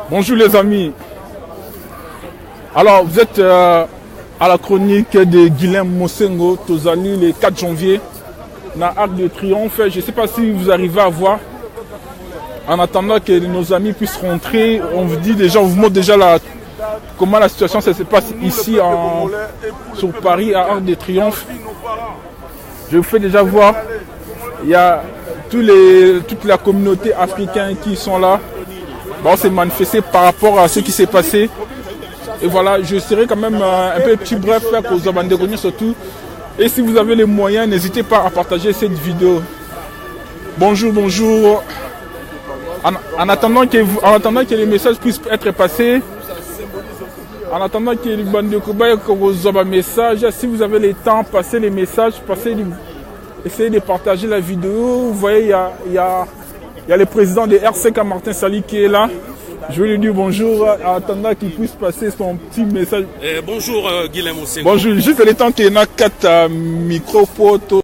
Bonjour les amis. Alors vous êtes à la chronique de Guilhem Mosengo, Tozali, le 4 janvier, dans l'Arc de Triomphe. Je ne sais pas si vous arrivez à voir. En attendant que nos amis puissent rentrer, on vous dit déjà, on vous montre déjà comment la situation se passe ici sur Paris, à Arc de Triomphe. Je vous fais déjà voir, il y a toute la communauté africaine qui sont là. Bon, c'est manifesté par rapport à ce qui s'est passé. Et voilà, je serai quand même un peu petit bref aux Abandégonais surtout. Et si vous avez les moyens, n'hésitez pas à partager cette vidéo. Bonjour, bonjour. En attendant que les messages puissent être passés, en attendant que les bandes de Kobaye vous envoient un message, si vous avez le temps, passez les messages, essayez de partager la vidéo. Vous voyez, il y a le président de RCK, Martin Sali, qui est là. Je vais lui dire bonjour en attendant qu'il puisse passer son petit message. Bonjour Guilhem Mosengo. Bonjour, juste le temps qu'il y a 4 micro-potes.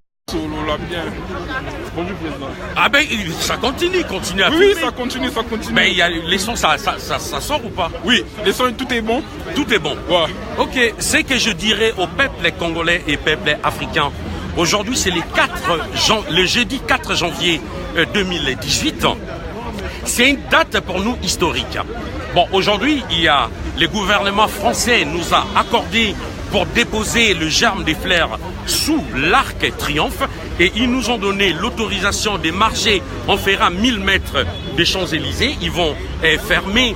Bien. Bonjour président. Ah ben ça continue à filmer. Oui, ça continue. Mais il y a les sons, ça sort ou pas? Oui, les sons, tout est bon. Tout est bon. Ouais. Ok, c'est que je dirais au peuple congolais et peuple africain. Aujourd'hui, c'est le jeudi 4 janvier 2018. C'est une date pour nous historique. Bon, aujourd'hui, le gouvernement français nous a accordé pour déposer le germe des fleurs sous l'Arc de Triomphe et ils nous ont donné l'autorisation de marcher. On fera 1000 mètres des Champs-Élysées. Ils vont fermer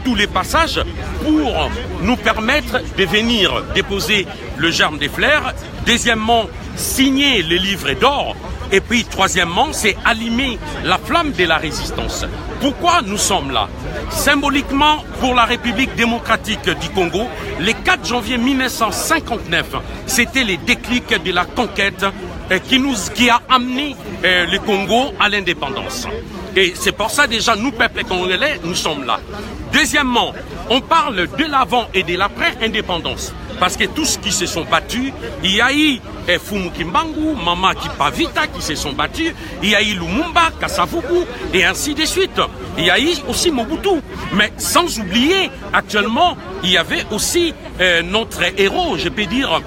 tous les passages pour nous permettre de venir déposer le germe des fleurs. Deuxièmement, signer les livres d'or. Et puis, troisièmement, c'est allumer la flamme de la résistance. Pourquoi nous sommes là? Symboliquement, pour la République démocratique du Congo, le 4 janvier 1959, c'était le déclic de la conquête qui a amené le Congo à l'indépendance. Et c'est pour ça déjà, nous, peuple congolais, nous sommes là. Deuxièmement, on parle de l'avant et de l'après-indépendance. Parce que tous qui se sont battus, il y a eu Fumu Kimbangu, Mama Kipavita qui se sont battus, il y a eu Lumumba, Kasavubu, et ainsi de suite. Il y a eu aussi Mobutu. Mais sans oublier, actuellement, il y avait aussi notre héros, je peux dire,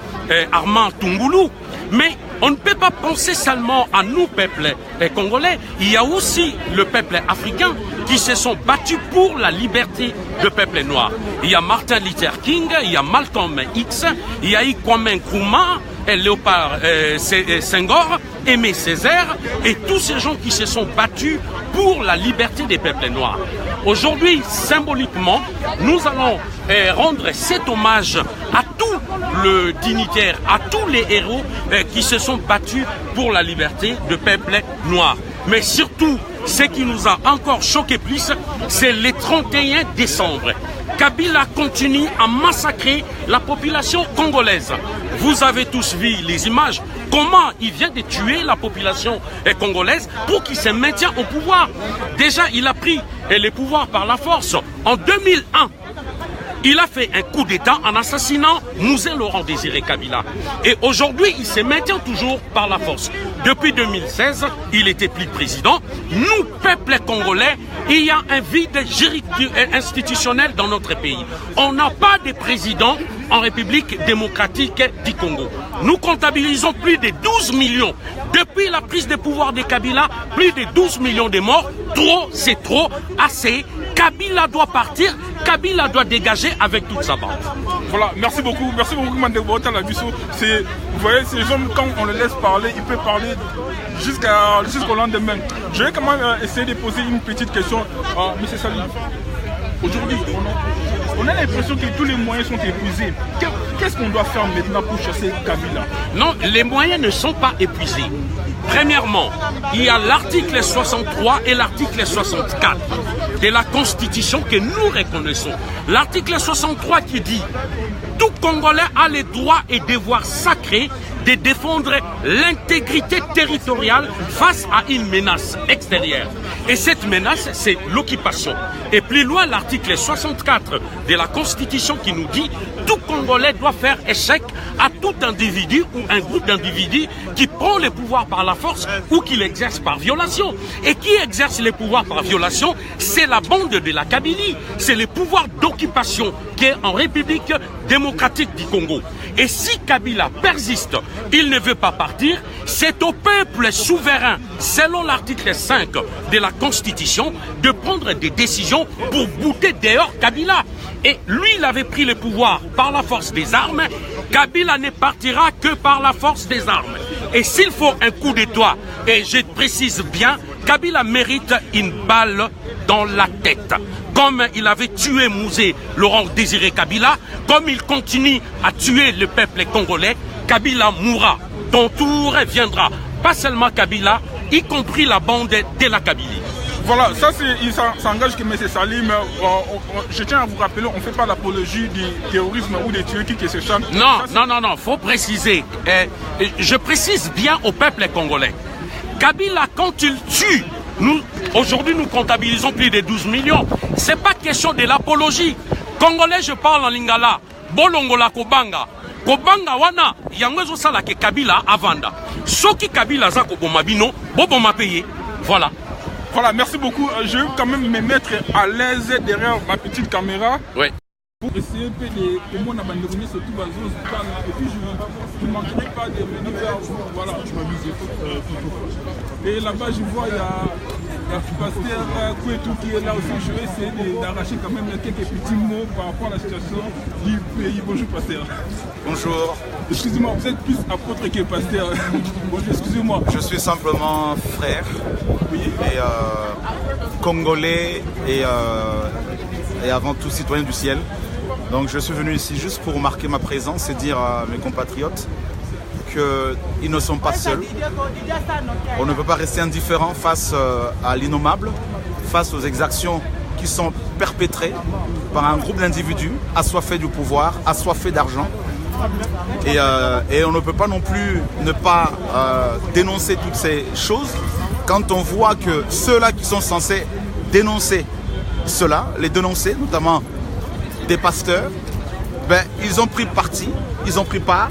Armand Tungulu. Mais on ne peut pas penser seulement à nous, peuple congolais. Il y a aussi le peuple africain qui se sont battus pour la liberté du peuple noir. Il y a Martin Luther King, il y a Malcolm X, il y a eu Kwame Nkrumah, Léopard Senghor, Aimé Césaire et tous ces gens qui se sont battus pour la liberté des peuples noirs. Aujourd'hui, symboliquement, nous allons rendre cet hommage à tous les dignitaires, à tous les héros qui se sont battus pour la liberté du peuple noir. Mais surtout, ce qui nous a encore choqué plus, c'est le 31 décembre. Kabila continue à massacrer la population congolaise. Vous avez tous vu les images, comment il vient de tuer la population congolaise pour qu'il se maintienne au pouvoir. Déjà, il a pris le pouvoir par la force. En 2001, il a fait un coup d'État en assassinant Mouzé Laurent Désiré Kabila. Et aujourd'hui, il se maintient toujours par la force. Depuis 2016, il n'était plus président. Nous, peuple congolais, il y a un vide institutionnel dans notre pays. On n'a pas de président en République démocratique du Congo. Nous comptabilisons plus de 12 millions. Depuis la prise de pouvoir de Kabila, plus de 12 millions de morts. Trop, c'est trop, assez. Kabila doit partir, Kabila doit dégager avec toute sa bande. Voilà, merci beaucoup Mandebota Labisso. Vous voyez, ces hommes, quand on les laisse parler, ils peuvent parler jusqu'au lendemain. Je vais quand même essayer de poser une petite question à M. Sali. Aujourd'hui, on a l'impression que tous les moyens sont épuisés. Qu'est-ce qu'on doit faire maintenant pour chasser Kabila? Non, les moyens ne sont pas épuisés. Premièrement, il y a l'article 63 et l'article 64 de la Constitution que nous reconnaissons. L'article 63 qui dit Tout Congolais a les droits et devoirs sacrés de défendre l'intégrité territoriale face à une menace extérieure. Et cette menace, c'est l'occupation. Et plus loin, l'article 64 de la Constitution qui nous dit tout Congolais doit faire échec à tout individu ou un groupe d'individus qui prend le pouvoir par la force ou qui l'exerce par violation. Et qui exerce les pouvoirs par violation, c'est la bande de la Kabylie. C'est le pouvoir d'occupation qui est en République démocratique du Congo. Et si Kabila persiste, il ne veut pas partir, c'est au peuple souverain, selon l'article 5 de la Constitution, de prendre des décisions pour bouter dehors Kabila. Et lui, il avait pris le pouvoir par la force des armes. Kabila ne partira que par la force des armes. Et s'il faut un coup d'étoile, et je précise bien, Kabila mérite une balle dans la tête. Comme il avait tué Mouzé, Laurent Désiré Kabila, comme il continue à tuer le peuple congolais, Kabila mourra. Ton tour viendra. Pas seulement Kabila, y compris la bande de la Kabylie. Voilà, ça engage que M. Salim, je tiens à vous rappeler, on ne fait pas l'apologie du terrorisme ou des tueurs qui se chantent. Non, faut préciser. Je précise bien au peuple congolais. Kabila, quand il tue, aujourd'hui nous comptabilisons plus de 12 millions. Ce n'est pas question de l'apologie. Congolais, je parle en lingala. Bolongola Kobanga. Kobanga wana, yango sala ke Kabila avanda. Soki Kabila za kobomabino, boboma payé. Voilà. Voilà, merci beaucoup. Je vais quand même me mettre à l'aise derrière ma petite caméra. Oui. Pour essayer de moi d'abandonner ce tout bazos. Et puis je ne manquerai pas de venir vers vous. Voilà, je m'abuse. Et là-bas, je vois, il y a Pasteur Kouetou qui est là aussi. Je vais essayer d'arracher quand même quelques petits mots par rapport à la situation du pays. Bonjour Pasteur. Bonjour. Excusez-moi, vous êtes plus apôtre que Pasteur. Bonjour, excusez-moi. Je suis simplement frère et congolais et avant tout citoyen du ciel. Donc je suis venu ici juste pour marquer ma présence et dire à mes compatriotes qu'ils ne sont pas seuls. On ne peut pas rester indifférent face à l'innommable, face aux exactions qui sont perpétrées par un groupe d'individus assoiffés du pouvoir, assoiffés d'argent. Et on ne peut pas non plus ne pas dénoncer toutes ces choses quand on voit que ceux-là qui sont censés dénoncer cela, les dénoncer, notamment des pasteurs, ils ont pris parti, ils ont pris part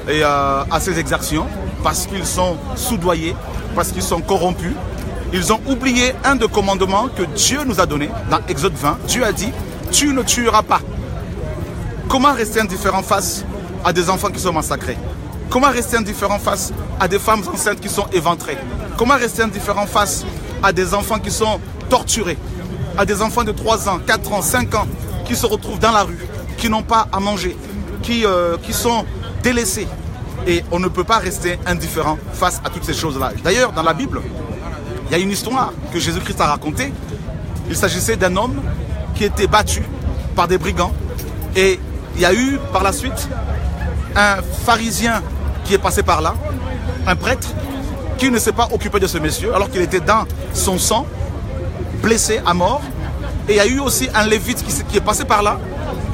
à ces exactions parce qu'ils sont soudoyés, parce qu'ils sont corrompus. Ils ont oublié un des commandements que Dieu nous a donné dans Exode 20. Dieu a dit, tu ne tueras pas. Comment rester indifférent face à des enfants qui sont massacrés? Comment rester indifférent face à des femmes enceintes qui sont éventrées? Comment rester indifférent face à des enfants qui sont torturés? À des enfants de 3 ans, 4 ans, 5 ans qui se retrouvent dans la rue, qui n'ont pas à manger, qui sont délaissés. Et on ne peut pas rester indifférent face à toutes ces choses-là. D'ailleurs, dans la Bible, il y a une histoire que Jésus-Christ a racontée. Il s'agissait d'un homme qui était battu par des brigands. Et il y a eu par la suite un pharisien qui est passé par là, un prêtre, qui ne s'est pas occupé de ce monsieur alors qu'il était dans son sang, blessé à mort. Et il y a eu aussi un lévite qui est passé par là,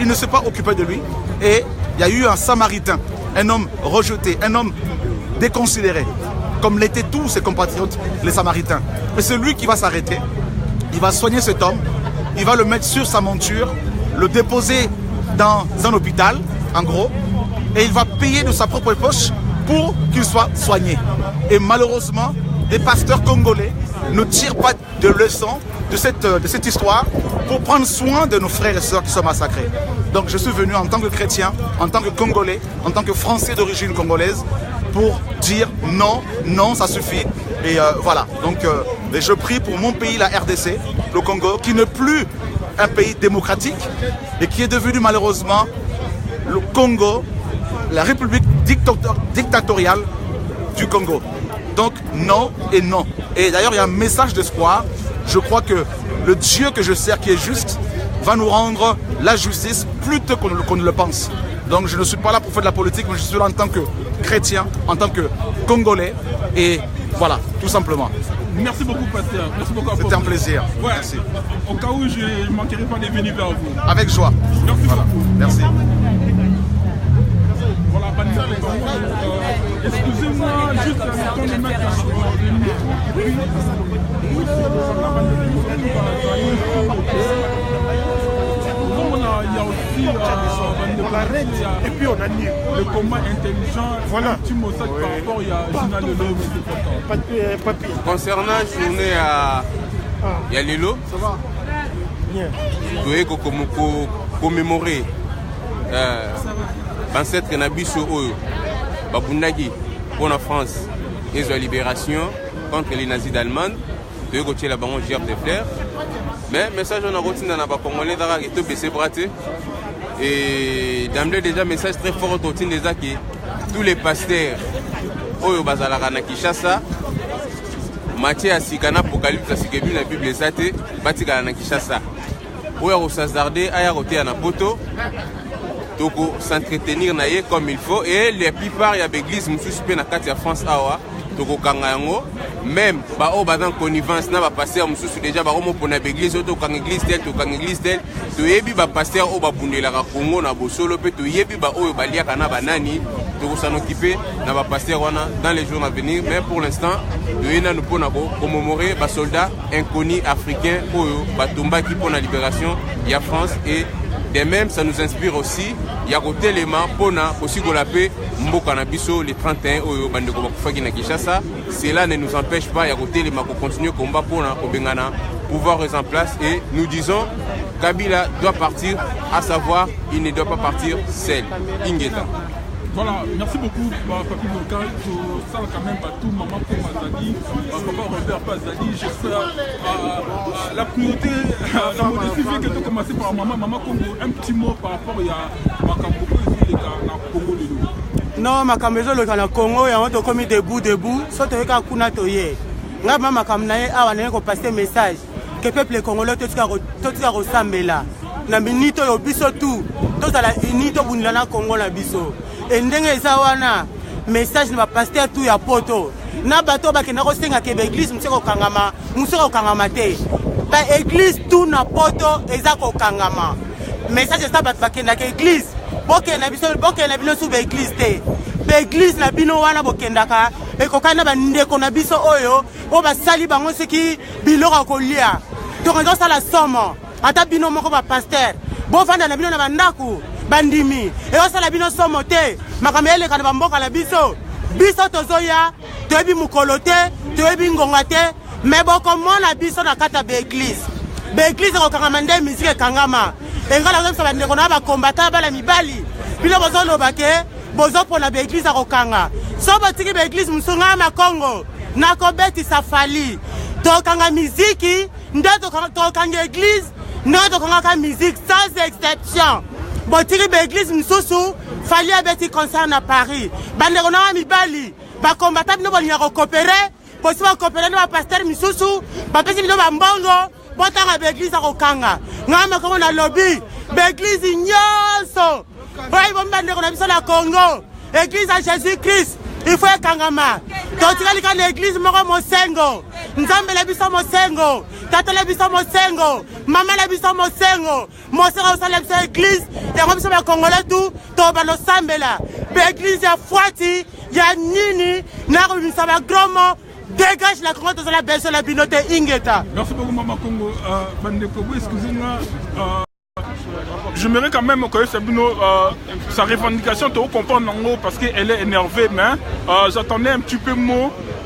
il ne s'est pas occupé de lui. Et il y a eu un samaritain, un homme rejeté, un homme déconsidéré, comme l'étaient tous ses compatriotes, les samaritains. Et c'est lui qui va s'arrêter, il va soigner cet homme, il va le mettre sur sa monture, le déposer dans un hôpital, en gros, et il va payer de sa propre poche pour qu'il soit soigné. Et malheureusement, les pasteurs congolais ne tirent pas de leçons de cette histoire pour prendre soin de nos frères et sœurs qui sont massacrés. Donc je suis venu en tant que chrétien, en tant que Congolais, en tant que Français d'origine congolaise, pour dire non, non, ça suffit. Et voilà, donc je prie pour mon pays, la RDC, le Congo, qui n'est plus un pays démocratique et qui est devenu malheureusement le Congo, la République dictatoriale du Congo. Donc non et non. Et d'ailleurs il y a un message d'espoir. Je crois que le Dieu que je sers, qui est juste, va nous rendre la justice plus tôt qu'on ne le pense. Donc je ne suis pas là pour faire de la politique, mais je suis là en tant que chrétien, en tant que Congolais. Et voilà, tout simplement. Merci beaucoup, pasteur. Merci beaucoup. C'était un plaisir. Ouais. Merci. Au cas où je ne manquerai pas de venir vers vous. Avec joie. Merci beaucoup. Merci. Voilà, excusez-moi, juste le temps de mettre le il y a aussi et puis on a nié le combat intelligent. Voilà. Tu me sais par rapport il y a Journal de papier. Concernant la journée à Lelo, ça va bien. Tu dois commémorer ancêtre Nabiso Oyo Babundagi pour la France et la libération contre les nazis d'Allemagne. Tu dois la banque gerbe de fleurs. Mais message on a retenu dans la Congolais d'Ara et tout baissé braté. Et d'emblée déjà message très fort au des déjà que tous les pasteurs Oyo Bazalara na Kinshasa Matthieu Asikana Apocalypse Asikebi na Bible Zate Batika na Kinshasa. Oyo Rosazardé aya roté na poto. Toko s'entretenir na ye comme il faut et les plupart ya l'église mususu pe na kati ya France awa toko kanga yango même ba o ba dans connivence na ba pasteur mususu déjà ba romo pona l'église to kanga église tel to kanga église tel to yebi ba pasteur o ba bundela ka Congo na bosolo pe to yebi ba oyo ba liaka na banani toko s'en occuper na ba pasteur wana dans les jours à venir mais pour l'instant to yena nous pona ko commémorer ba soldats inconnus africains oyo ba tomba qui pour la libération ya France et de même, ça nous inspire aussi. Il y a côté élément pour aussi golapé Mboka na biso le 31 au Bandeko Bakufaki na Kinshasa. Cela ne nous empêche pas. Il y a côté élément qu'on continue le combat pour Bengana pouvoir rester en place et nous disons Kabila doit partir, à savoir il ne doit pas partir seul. Ingeta. Voilà, merci beaucoup, Papi Local. Je sens quand même tout maman pour Mazadi, papa Robert Pazadi. J'espère la priorité, la modestie fait que tu commences par maman Congo. Un petit mot par rapport à Makambo et le Congo de nous. Non, Makambo le Congo, et on a commis debout, sauf que Kuna Toye. Là, Makambo a passé un message que le peuple congolais tout ressemble là. Na minito yo biso tout, tout à la unité pour nous Congo la biso. Et ndenge eza wana message na pasteur tout ya poto na bato bakenda ko senga ke l'église museko kangama te ba église tout na poto eza ko kangama message ça bato bakenda ke église bokenda bino sous église te église na bino wana bokendaka ekokana ba ndeko na biso oyo o basali bango siki biloko kolia to quand ça la somme ata bino moko ba pasteur bo vanda na bino na bandaku bandimi et on sala bino somo te makamele kana bamboka la biso tozoya toyebi mukolote toyebi ngonga te mais boko mona biso na kata be église ko kangama nde musique kangama engala zo sa ndeko na ba combattant bala mibali bino bozo lobake bozo pona be église ko kanga so batiki be église musunga ma Congo na ko beti safali to kanga musique nde to kanga église nde to kanga musique sans exception. Bon, tiri l'église Moussou, fallait avec concert à Paris. Banderona Mibali, ba combattant nous vont coopérer, possible coopérer nous pasteur Moussou, ba pesi nous bambongo, bon temps à l'église à Okanga. Ngama comme on a lobby, l'église ignoso. Ouais, bon banderona biso la Congo, église à Jésus-Christ. Il faut kangama. Donc tu vas l'église moko mosengo. Nzambe la biso mosengo. Tata la biso mosengo. Maman la biso mosengo. Mosengo sa la biso église. Ya biso ba Congolais tout. To ba no sambela. Be église ya Fwati, ya nini, na ko bisa ba gromo. Dégage la Congo de la belle la binote ingeta. Merci beaucoup Maman Congo. Bandeko, excusez-moi. J'aimerais quand même que Sabino, sa revendication, tu comprends parce qu'elle est énervée, mais j'attendais un petit peu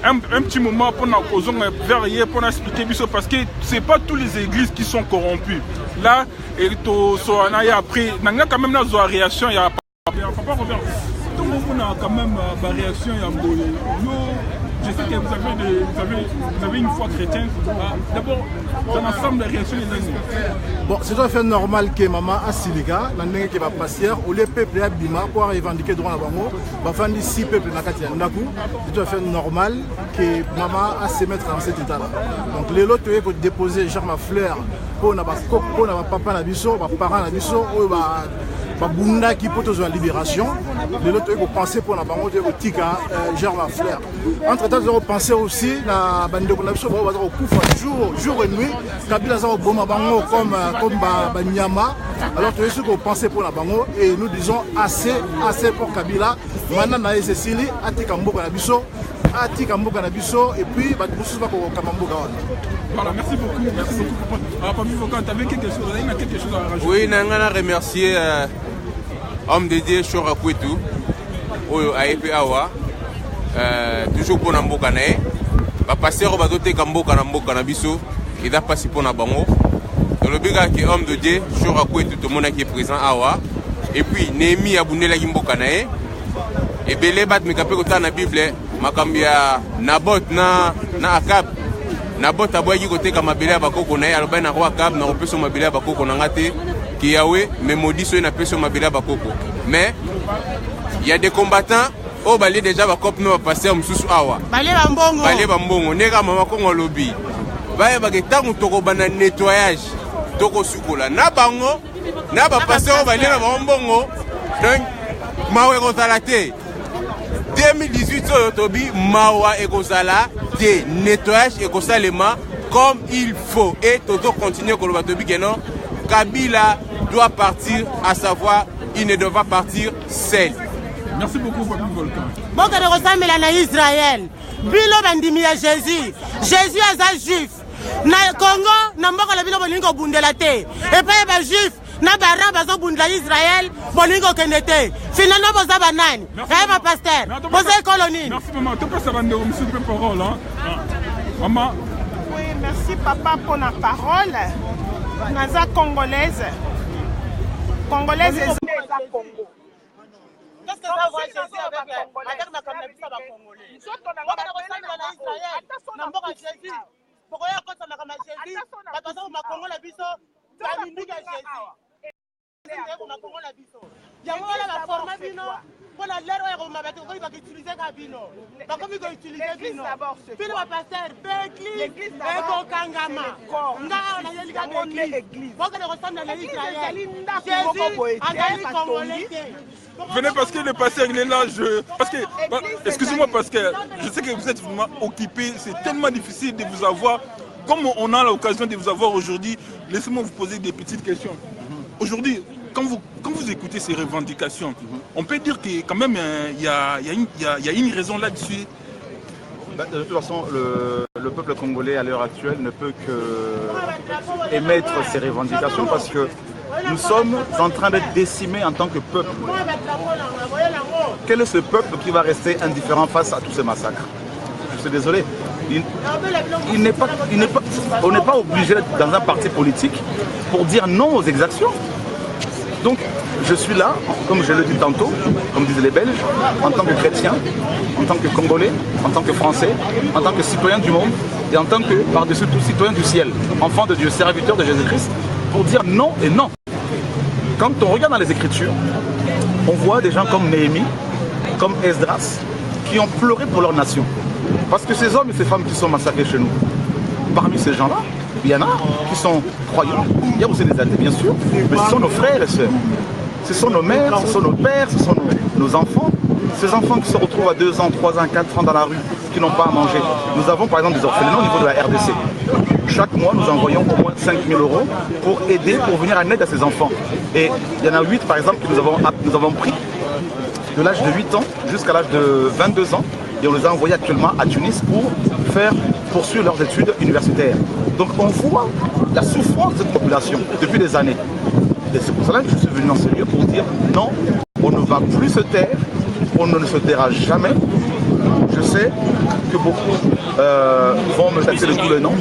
un petit moment pour nous causer verrier pour nous expliquer parce que c'est pas toutes les églises qui sont corrompues. Là, et tu après, il y a quand même une réaction, il y a papa Robert. Donc on a quand même une réaction, je sais que vous avez une foi chrétienne. D'abord, dans l'ensemble des réactions des amis. Bon, c'est tout à fait normal que maman a siliga, l'année qui va passer, ou les peuples à Bima pour revendiquer droit à Bango, va faire 6 peuples dans Katia Ndaku. C'est tout à fait normal que maman a se mettre dans cet état-là. Donc les lots pour déposer genre ma fleur pour na papa na biso, parents na biso, babunda qui peut la libération. Les autres ont pensé pour la banque de Tika, genre la fleur. Entre-temps, ils ont pensé aussi la bande de Bonabso, jour et nuit. Kabila a bon bango comme Banyama. Alors, tous ceux qui ont pensé pour la banque et nous disons assez pour Kabila. Maintenant, on a Cécilie, Atika Mboka Nabiso. Atika Mboka Nabiso et puis Voilà, merci beaucoup. Merci beaucoup. Papi Fokan, tu avais quelque chose à rajouter? Oui, je remercier homme de Dieu Chora Kwetu, AEP Awa, toujours pour Namboka Nae. Passer au bateau Kamboka Namboka Nabiso, il a passé pour Nabango. Dans le biga qui est homme de Dieu Chora Kwetu, tout le monde qui est présent Awa. Et puis Némi Abounela Kimboka Nae. Et Belé Bat Mekapé Kota na Bible, Makambia Nabot na Akab. Nabot aboyi côté comme mabele ya bakoko na aloba na roi Akab na opeso mabele ya bakoko na ngate ki yawe mais maudit so na peso mabele ya bakoko. Mais il y a des combattants au balé déjà bakop no passer mususu awa. Balé bambongo neka mama kongo lobby. Baye bagetangu toko bana nettoyage toko sukola na bango na ba passer au balé na bambongo. Donc mawe ko salate 2018 Tobi Mawa Ekozala de nettoyage Ekosalema comme il faut. Et Toto continue comme le Tobi Kenon. Kabila doit partir, à savoir, il ne doit pas partir seul. Merci beaucoup, Papi Volcan. Bon, quand on ressemble à Israël, Bilo Bandimia Jésus, Jésus est un juif. Na Congo, na mboko la bilo bolingo bundelate. Et pas un juif. Na bara bazo bundla Israël bolingo kenete finalement boza banani ma pasteur boza colonie. Merci maman, tu peux savoir monsieur de parole hein. Maman. Oui, merci papa pour la parole. Naza congolaise est Congo. Qu'est-ce que ça va Jésus avec la cannabis à congolais. Na mboka Jésus. Pourquoi ya kota na Jésus? Baza ma Congo la biso. Famille Jésus. Il y a la forme pour la l'air on va utiliser Kabino. Par comme il va utiliser Kabino. Puis le pasteur l'église d'abord Kangama. On a l'église. Faut que le ressemble à l'Israël. Venez parce que le pasteur il est là. Parce que excusez-moi parce que je sais que vous êtes vraiment occupé. C'est tellement difficile de vous avoir. Comme on a l'occasion de vous avoir aujourd'hui, laissez-moi vous poser des petites questions. Aujourd'hui, quand vous écoutez ces revendications, on peut dire que quand même il y a une raison là-dessus. De toute façon, le peuple congolais à l'heure actuelle ne peut que émettre ces revendications parce que nous sommes en train d'être décimés en tant que peuple. Quel est ce peuple qui va rester indifférent face à tous ces massacres? Je suis désolé. On n'est pas obligé d'être dans un parti politique pour dire non aux exactions. Donc je suis là, comme je le dis tantôt, comme disent les Belges, en tant que chrétien, en tant que Congolais, en tant que Français, en tant que citoyen du monde et en tant que, par-dessus tout, citoyen du ciel, enfant de Dieu, serviteur de Jésus-Christ, pour dire non et non. Quand on regarde dans les Écritures, on voit des gens comme Néhémie, comme Esdras, qui ont pleuré pour leur nation. Parce que ces hommes et ces femmes qui sont massacrés chez nous, parmi ces gens-là, il y en a qui sont croyants, il y a aussi des athées bien sûr, mais ce sont nos frères et sœurs. Ce sont nos mères, ce sont nos pères, ce sont nos enfants. Ces enfants qui se retrouvent à 2 ans, 3 ans, 4 ans dans la rue, qui n'ont pas à manger. Nous avons par exemple des orphelinats au niveau de la RDC. Chaque mois, nous envoyons au moins 5 000 € pour aider, pour venir en aide à ces enfants. Et il y en a 8 par exemple que nous avons pris de l'âge de 8 ans jusqu'à l'âge de 22 ans. Et on les a envoyés actuellement à Tunis pour poursuivre leurs études universitaires. Donc on voit la souffrance de cette population depuis des années. Et c'est pour cela que je suis venu dans ce lieu pour dire non, on ne va plus se taire, on ne se taira jamais. Je sais que beaucoup vont me taxer de tous les noms.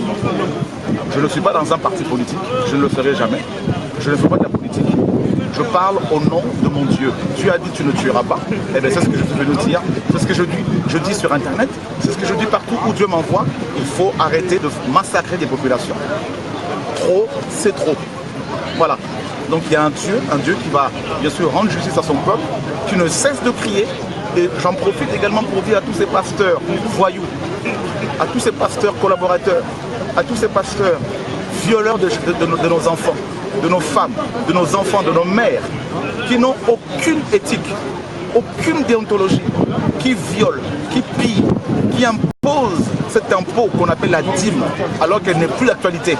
Je ne suis pas dans un parti politique, je ne le ferai jamais. Je ne fais pas de la politique. Je parle au nom de mon Dieu. Dieu a dit tu ne tueras pas. Eh bien c'est ce que je suis venu dire. C'est ce que je dis sur Internet. C'est ce que je dis partout où Dieu m'envoie. Il faut arrêter de massacrer des populations. Trop, c'est trop. Voilà. Donc il y a un Dieu qui va bien sûr rendre justice à son peuple, qui ne cesse de prier. Et j'en profite également pour dire à tous ces pasteurs voyous, à tous ces pasteurs collaborateurs, à tous ces pasteurs violeurs de nos enfants, de nos femmes, de nos enfants, de nos mères, qui n'ont aucune éthique, aucune déontologie, qui violent, qui pillent, qui imposent cet impôt qu'on appelle la dîme, alors qu'elle n'est plus d'actualité,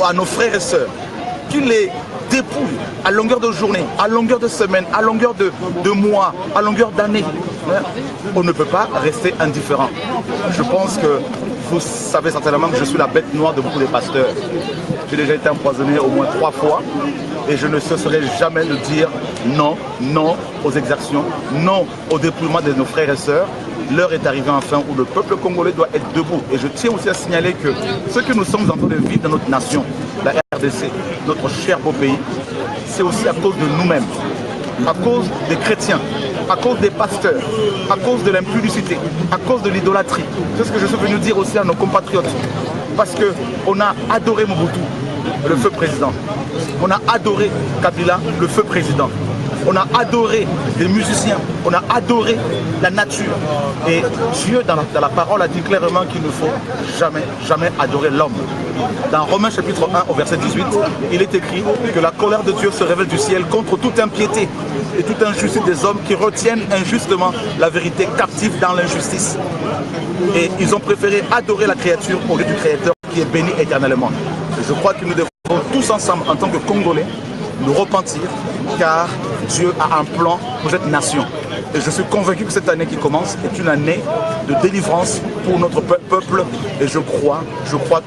à nos frères et sœurs, qui les dépouillent à longueur de journée, à longueur de semaine, à longueur de mois, à longueur d'année. On ne peut pas rester indifférent. Je pense que vous savez certainement que je suis la bête noire de beaucoup de pasteurs. J'ai déjà été empoisonné au moins 3 fois et je ne cesserai jamais de dire non, non aux exactions, non au dépouillement de nos frères et sœurs. L'heure est arrivée enfin où le peuple congolais doit être debout. Et je tiens aussi à signaler que ce que nous sommes en train de vivre dans notre nation, la RDC, notre cher beau pays, c'est aussi à cause de nous-mêmes, à cause des chrétiens, à cause des pasteurs, à cause de l'impudicité, à cause de l'idolâtrie. C'est ce que je suis venu dire aussi à nos compatriotes. Parce qu'on a adoré Mobutu, le feu président. On a adoré Kabila, le feu président. On a adoré les musiciens, on a adoré la nature. Et Dieu, dans la parole, a dit clairement qu'il ne faut jamais, jamais adorer l'homme. Dans Romains chapitre 1 au verset 18, il est écrit que la colère de Dieu se révèle du ciel contre toute impiété et toute injustice des hommes qui retiennent injustement la vérité captive dans l'injustice. Et ils ont préféré adorer la créature au lieu du Créateur qui est béni éternellement. Et je crois que nous devons tous ensemble, en tant que Congolais, nous repentir, car Dieu a un plan pour cette nation. Et je suis convaincu que cette année qui commence est une année de délivrance pour notre peuple. Et je crois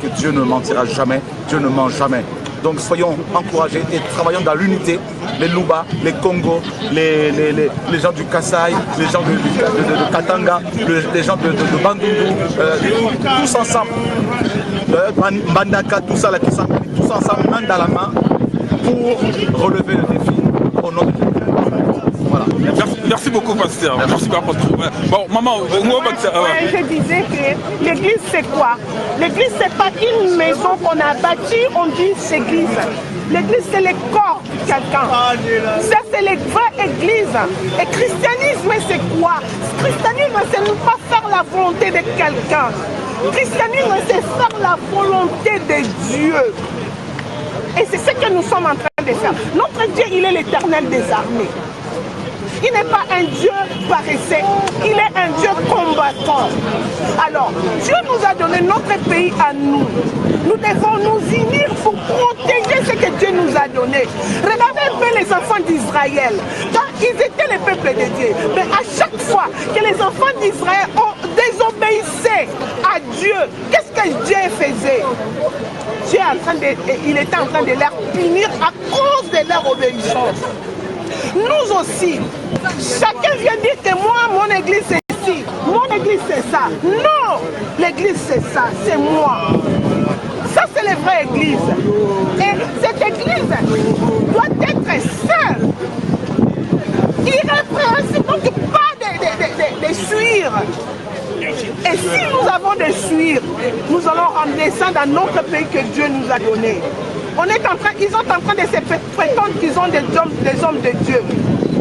que Dieu ne mentira jamais, Dieu ne ment jamais. Donc soyons encouragés et travaillons dans l'unité, les Luba, les Congo, les gens du Kasaï, les gens de Katanga, les gens de Bandundu, tous ensemble, Bandaka, tout ça, là, tous ensemble, main dans la main, pour relever le défi au nom de Dieu. Voilà. Merci beaucoup, pasteur. Merci beaucoup. Bon, maman, je disais que l'église, c'est quoi? L'église, c'est pas une maison qu'on a bâtie, on dit c'est église. L'église, c'est le corps de quelqu'un. Ça, c'est la vraie église. Et christianisme, c'est quoi? Christianisme, c'est ne pas faire la volonté de quelqu'un. Christianisme, c'est faire la volonté de Dieu. Et c'est ce que nous sommes en train de faire. Notre Dieu, il est l'Éternel des armées. Il n'est pas un Dieu paresseux, il est un Dieu combattant. Alors, Dieu nous a donné notre pays à nous. Nous devons nous unir pour protéger ce que Dieu nous a donné. Regardez un peu les enfants d'Israël. Ils étaient le peuple de Dieu. Mais à chaque fois que les enfants d'Israël ont désobéissé à Dieu, qu'est-ce que Dieu faisait? Dieu il était en train de les punir à cause de leur obéissance. Nous aussi, chacun vient dire que moi, mon église c'est ici, mon église c'est ça. Non, l'église c'est ça, c'est moi. Ça c'est la vraie église. Et cette église doit être sainte, irrépréhensible, donc pas de suivre. Et si nous avons des suivre, nous allons en descendre dans notre pays que Dieu nous a donné. Ils sont en train de se prétendre qu'ils ont des hommes de Dieu.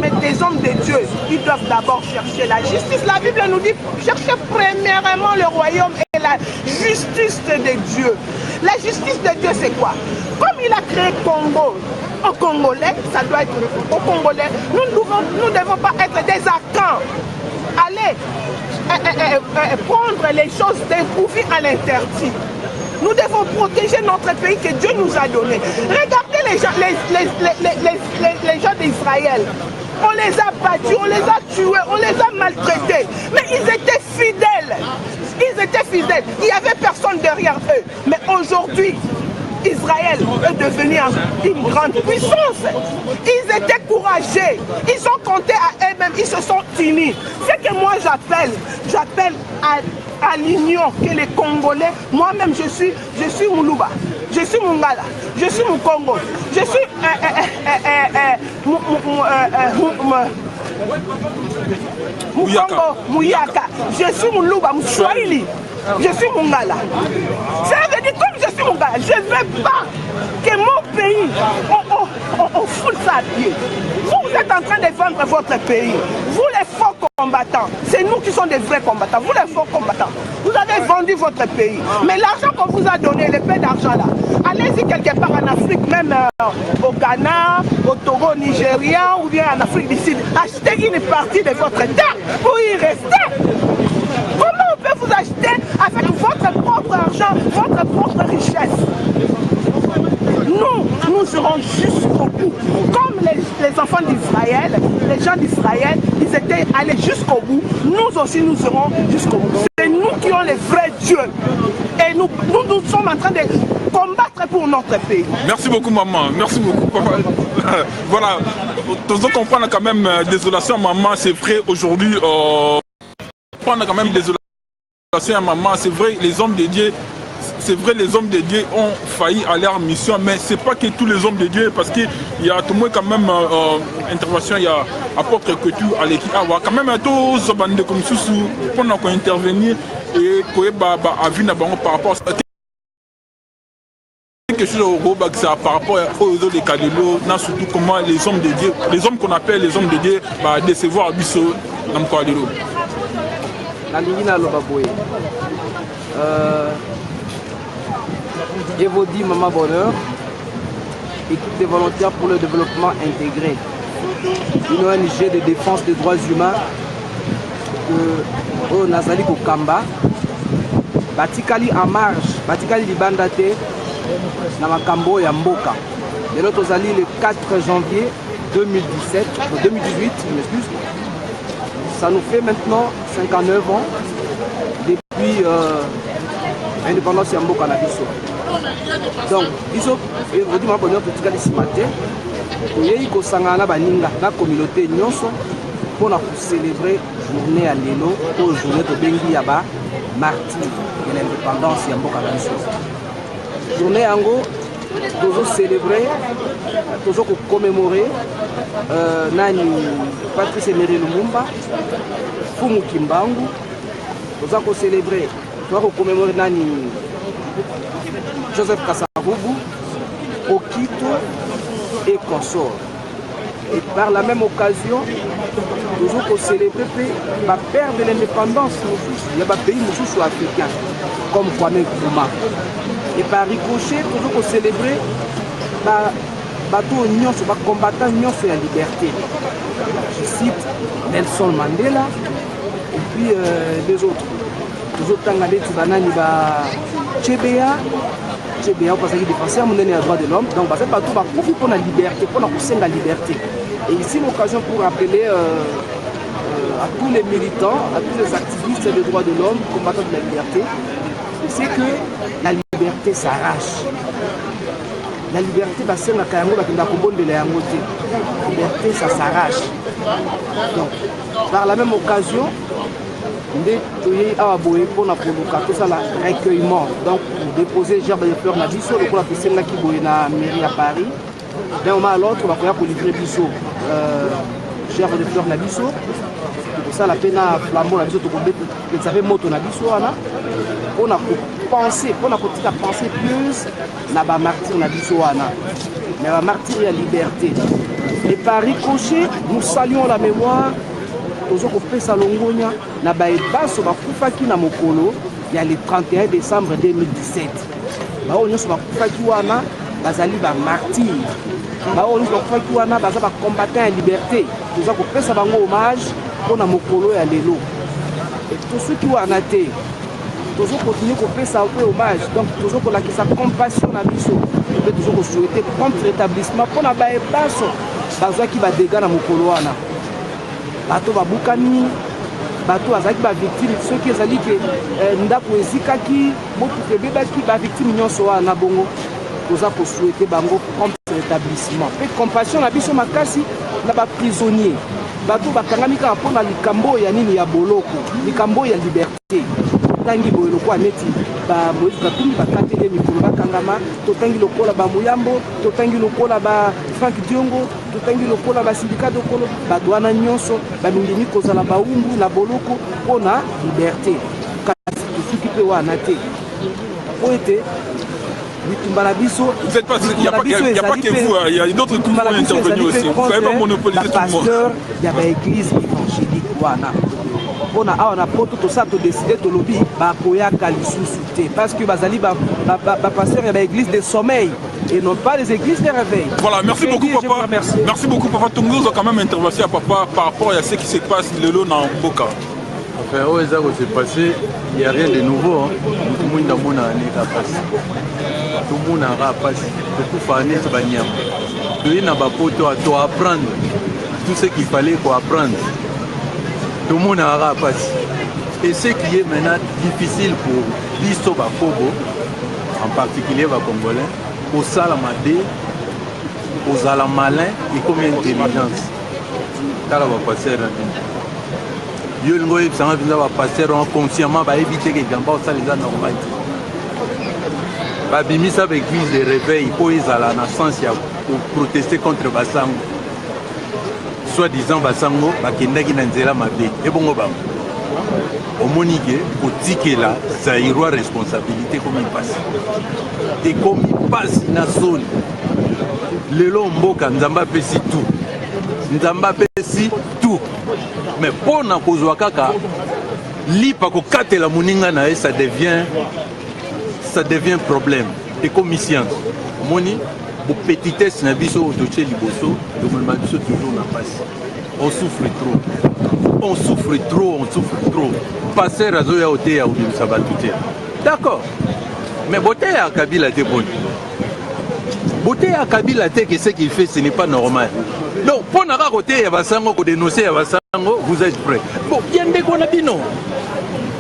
Mais des hommes de Dieu, ils doivent d'abord chercher la justice. La Bible nous dit, cherchez premièrement le royaume et la justice de Dieu. La justice de Dieu, c'est quoi? Comme il a créé Congo, au Congolais, ça doit être au Congolais. Nous ne devons pas être des accants. Allez prendre les choses d'improvis à l'interdit. Nous devons protéger notre pays que Dieu nous a donné. Regardez les gens d'Israël. On les a battus, on les a tués, on les a maltraités. Mais ils étaient fidèles. Ils étaient fidèles. Il n'y avait personne derrière eux. Mais aujourd'hui, Israël est devenu une grande puissance. Ils étaient courageux. Ils ont compté à eux-mêmes. Ils se sont unis. Ce que moi j'appelle à l'union que les Congolais, moi-même je suis Moulouba, je suis Mungala, je suis Mukongo, je suis Mukongo, Mouyaka, je suis Moulouba, Moussouaili, je suis Mungala. Ça veut dire comme je suis Mungala, je ne veux pas que mon pays, on fout ça à pied. Vous êtes en train de vendre votre pays. Vous les faux combattants, c'est nous qui sommes des vrais combattants. Vous les faux combattants, vous avez avez vendu votre pays. Mais l'argent qu'on vous a donné, le peu d'argent là, allez-y quelque part en Afrique, même au Ghana, au Togo, au Nigeria ou bien en Afrique du Sud. Achetez une partie de votre terre pour y rester. Comment on peut vous acheter avec votre propre argent, votre propre richesse? Nous serons jusqu'au bout. Comme les enfants d'Israël, les gens d'Israël, ils étaient allés jusqu'au bout. Nous aussi, nous serons jusqu'au bout. C'est nous qui avons les vrais dieux. Et nous sommes en train de combattre pour notre pays. Merci beaucoup, maman. Merci beaucoup, papa. Voilà. Tous ceux qu'on prend quand même désolation, maman, c'est vrai, aujourd'hui, prendre quand même désolation à maman, c'est vrai, les hommes de Dieu. C'est vrai, les hommes de Dieu ont failli à leur mission, mais ce n'est pas que tous les hommes de Dieu, parce qu'il y a tout le monde quand même intervention, il y a apôtre que tu as l'équipe, quand même tous les bandes comme ça, pendant qu'on intervenir et qu'on a vu par rapport à ça. Quelque chose par rapport aux autres Kalelo, surtout comment les hommes de Dieu, les hommes qu'on appelle les hommes de Dieu, décevoir Bisso dans le Kalelo. Evodi Maman Bonheur, équipe de volontaires pour le développement intégré, une ONG de défense des droits humains au Nazali Kokamba, Batikali en marge, Batikali Libandate, Namakambo et Mboka. De l'autre Zali le 4 janvier 2018, je m'excuse. Ça nous fait maintenant 59 ans depuis l'indépendance de Mboka na biso. Donc, biso Evodi Maman Bonheur Totikali ce matin, toyei kosangana na baninga na communauté nyonso pour célébrer journée à lelo pour journée de bengi yaba martyr de l'indépendance de Mboka na biso. Journée yango tozo célébrer, tozo commémorer nani Patrice Emery Lumumba, Fumu Kimbangu, tozo célébrer, tozo commémorer nani Joseph Kasavubu, Okito et consorts. Et par la même occasion, nous allons célébrer la perte de l'indépendance. Il y a des pays africains comme Kwame Nkrumah. Et par ricochet, nous allons célébrer les combattants de la liberté. Je cite Nelson Mandela et puis les autres. Nous allons Chebea, parce qu'il défensait les droits de l'homme. Donc, c'est pas tout pour la liberté, pour la liberté. Et ici, l'occasion pour rappeler à tous les militants, à tous les activistes des droits de l'homme, combattants de la liberté, c'est que la liberté s'arrache. La liberté, c'est la liberté, ça s'arrache. Donc, par la même occasion, pour la recueillement, donc pour déposer gerbe de fleurs na biso, pour la piscine qui est na mairie à Paris. D'un moment à l'autre, on va pour livrer biso gerbe de fleurs na biso. Pour ça, la peine à flambeau na biso, vous savez, moto na biso, on a pensé, on a penser plus na ba martyr na biso, mais la martyr et la liberté. Et par ricochet, nous saluons la mémoire. Tozo kopesa longonya na baebaso bakufaki na mokolo ya le 31 décembre 2017. Bao nyonso bakufaki wana bazali ba martyr. Bao nyonso bakufaki wana baza ba combattant ya liberté. Tozo kopesa bango hommage pona mokolo ya lelo. Et tous ceux qui wana te tozo continuer kopesa hommage. Donc tozo kolakisa compassion na biso. Et tozo ko souhaiter prompt rétablissement pona baebaso bazaki ba dégâts na mokolo wana. Bato babukani, bato azaki ba victime, ceux qui ezali ke ndako ezikaki, motuke bebaki ba victime nyonso wana bongo, toza ko souhaiter bango prompt rétablissement. Pe compassion na biso makasi na ba prisonnier. Bato bakangami ka mpona likambo ya nini ya boloko, likambo ya liberté. Tangi boyelo kwa neti ba Moïse Katumbi bakatele mikolo bakangama, totangi lokola ba Muyambo, totangi lokola ba Frank Diongo, totangi lokola ba syndicat de kolo, ba douana nyonso, ba mingini kozala ba umbu na boloko pona liberté. Kasi tusuki pe wana te. Poete vous êtes pas, il n'y a pas que vous, il y a d'autres qui vont intervenir aussi. Vous ne pouvez pas monopoliser tout le monde. Il y a l'église évangélique. on a tout ça to décider to lobby ba koya kalisusu té parce que bazali ba pasteur ya ba église de sommeil et non pas les églises de réveil. Voilà, merci beaucoup papa. Merci beaucoup papa. Tongozo quand même intervention à papa par rapport à ce qui se passe le long dans Boka. Enfin, où ça s'est passé, il n'y a rien de nouveau. Tout le monde a passé. Tout le monde a passé. Tout le monde a apprendre tout ce qu'il fallait pour apprendre. Tout le monde a passé. Et ce qui est maintenant difficile pour Bisto Bakobo, en particulier les Congolais, aux Salamade, aux Alamalins et comme intelligence. Ça va passer rapidement. Yo lingo yebisanga vinza bapasteur consciemment bayebi te ke gamba osala eza normal babimisa baéglise de réveil po ezala na sens ya protester contre basango soi-disant basango bakendaki na nzela mabe ebongo bango omoni ke kotikela zairwa responsabilité komi mpasi ekomi mpasi na soni lelo mboka nzambe apesi tout nzambe apesi tout. Mais pour na kozwa kaka lipa ko katela muninga na ça devient problème et comme science moni bo petitesse na biso otoche liboso de mon biso toujours na passe on souffre trop passer razo ya ote ya ubi sabatute d'accord mais beauté à Kabila te bon beauté à Kabila te que ce qu'il fait ce n'est pas normal. Donc pour na côté ya basango ko dénoncer ya basango vous êtes prêts. Bon yende ko na bino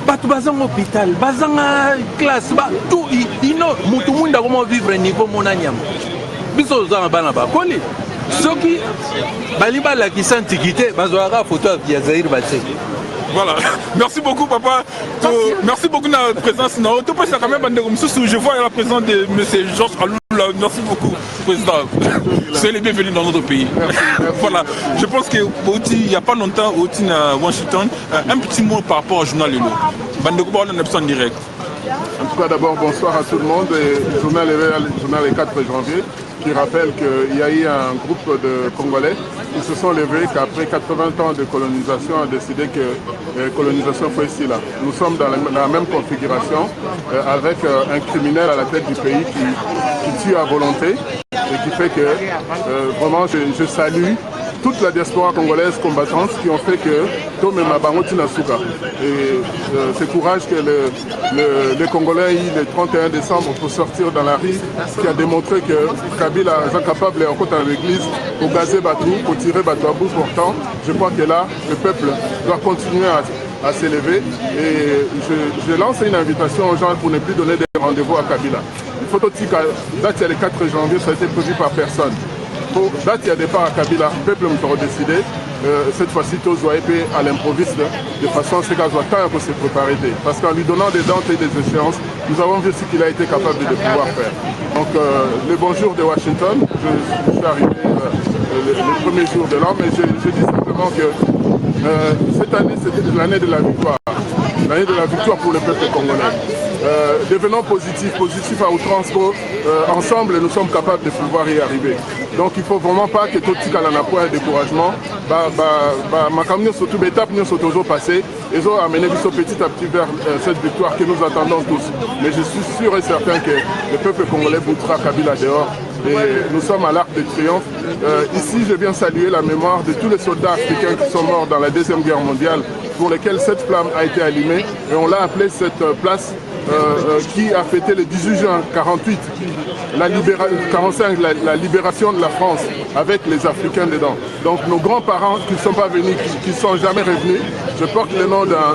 batu bazango hôpital bazanga classe ba tout ino mutu munda comment vivre niveau monanyam biso za bana ba koli soki baliba la ki santikité bazwaka photo ya Zaïr Batsé. Voilà, merci beaucoup papa. Merci beaucoup de la présence. Je vois la présence de M. Georges Aloula. Merci beaucoup, président. Soyez les bienvenus dans notre pays. Voilà, je pense qu'il n'y a pas longtemps au Washington, un petit mot par rapport au journal Lelo. En direct. En tout cas, d'abord, bonsoir à tout le monde. Le journal est 4 janvier qui rappelle qu'il y a eu un groupe de Congolais qui se sont levés qu'après 80 ans de colonisation a décidé que la colonisation faut ici là. Nous sommes dans la même configuration avec un criminel à la tête du pays qui tue à volonté et qui fait que vraiment je salue toute la diaspora congolaise combattante qui ont fait que Tome Mabango Tinasuka. Et ce courage que les Congolais ont eu le 31 décembre pour sortir dans la rue, qui a démontré que Kabila est incapable de rentrer dans l'église pour gazer Batou, pour tirer Batou à bout portant. Je crois que là, le peuple doit continuer à s'élever. Et je lance une invitation aux gens pour ne plus donner des rendez-vous à Kabila. Il faut aussi que date le 4 janvier, ça a été prévu par personne. Pour date il y a départ à Kabila, le peuple me décidé. Cette fois-ci, tous doivent être à l'improviste de façon à ce qu'il soit temps pour se préparer. Parce qu'en lui donnant des dates et des échéances, nous avons vu ce qu'il a été capable de pouvoir faire. Donc, le bonjour de Washington, je suis arrivé le premier jour de l'an, mais je dis simplement que cette année, c'était l'année de la victoire. L'année de la victoire pour le peuple congolais. Devenons positifs à outrance. Ensemble, nous sommes capables de pouvoir y arriver. Donc il ne faut vraiment pas que tout le monde ait un découragement. Ma campagne surtout l'étape nous sont toujours passées. Ils ont amené petit à petit vers cette victoire que nous attendons tous. Mais je suis sûr et certain que le peuple congolais boutera Kabila dehors. Et nous sommes à l'Arc de Triomphe. Ici, je viens saluer la mémoire de tous les soldats africains qui sont morts dans la Deuxième Guerre mondiale, pour lesquels cette flamme a été allumée. Et on l'a appelée cette place qui a fêté le 18 juin 1948, la libération de la France, avec les Africains dedans. Donc nos grands-parents qui ne sont pas venus, qui ne sont jamais revenus, je porte le nom d'un